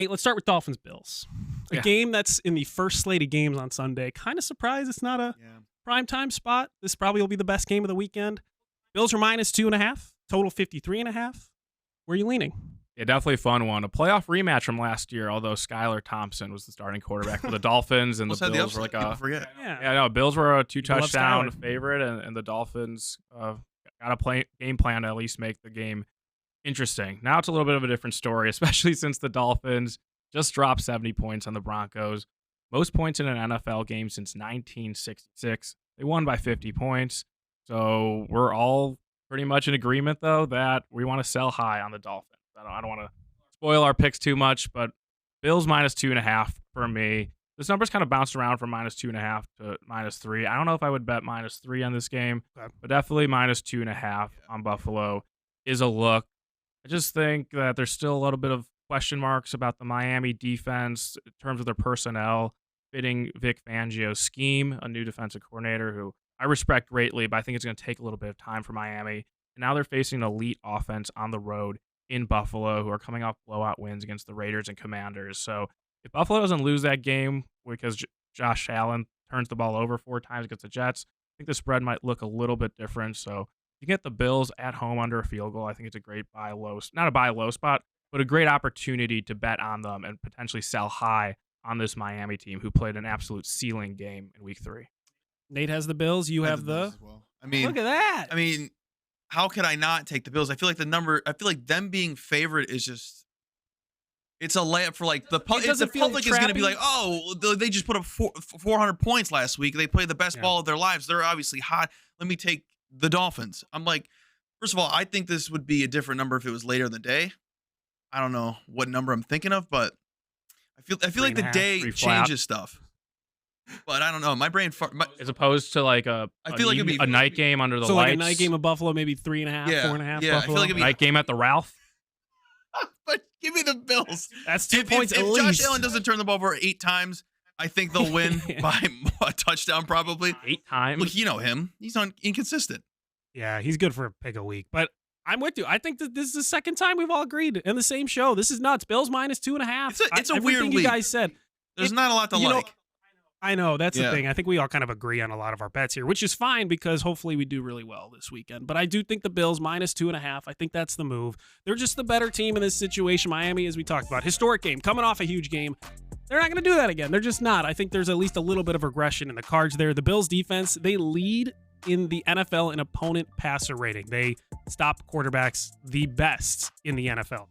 Hey, let's start with Dolphins Bills. A game that's in the first slate of games on Sunday. Kind of surprised it's not a primetime spot. This probably will be the best game of the weekend. Bills are -2.5. Total 53.5. Where are you leaning? Yeah, definitely a fun one. A playoff rematch from last year, although Skylar Thompson was the starting quarterback for the Dolphins, and the Bills were like Bills were a 2-touchdown favorite, and the Dolphins got a game plan to at least make the game interesting. Now it's a little bit of a different story, especially since the Dolphins just dropped 70 points on the Broncos. Most points in an NFL game since 1966. They won by 50 points. So we're all pretty much in agreement, though, that we want to sell high on the Dolphins. I don't want to spoil our picks too much, but Bills -2.5 for me. This number's kind of bounced around from -2.5 to -3. I don't know if I would bet -3 on this game, but definitely -2.5 on Buffalo is a look. I just think that there's still a little bit of question marks about the Miami defense in terms of their personnel fitting Vic Fangio's scheme, a new defensive coordinator who I respect greatly, but I think it's going to take a little bit of time for Miami. And now they're facing an elite offense on the road in Buffalo, who are coming off blowout wins against the Raiders and Commanders. So if Buffalo doesn't lose that game because Josh Allen turns the ball over 4 times against the Jets, I think the spread might look a little bit different. So you get the Bills at home under a field goal. I think it's a great buy low, not a buy low spot, but a great opportunity to bet on them and potentially sell high on this Miami team who played an absolute ceiling game in week 3. Nate has the Bills. You have the Bills as well. I mean, look at that. I mean, how could I not take the Bills? I feel like them being favorite is just, it's a layup for like the public is going to be like, oh, they just put up 400 points last week. They played the best ball of their lives. They're obviously hot. Let me take the Dolphins. I'm like, first of all, I think this would be a different number if it was later in the day. I don't know what number I'm thinking of, but I feel like the day changes stuff. But I don't know. My brain, as opposed to like a night game under the lights. Like a night game of Buffalo, maybe 3.5, 4.5. Yeah, Buffalo. I feel like it'd be night game at the Ralph. But give me the Bills. That's 2 points at least. If Josh Allen doesn't turn the ball over 8 times, I think they'll win by a touchdown probably. 8 times. Look, you know him. He's inconsistent. Yeah, he's good for a pick a week. But I'm with you. I think that this is the second time we've all agreed in the same show. This is nuts. Bills -2.5. It's a weird week. Everything you guys said. There's not a lot to like. I know. That's the thing. I think we all kind of agree on a lot of our bets here, which is fine because hopefully we do really well this weekend. But I do think the Bills -2.5. I think that's the move. They're just the better team in this situation. Miami, as we talked about, historic game, coming off a huge game. They're not going to do that again. They're just not. I think there's at least a little bit of regression in the cards there. The Bills defense, they lead in the NFL in opponent passer rating. They stop quarterbacks the best in the NFL.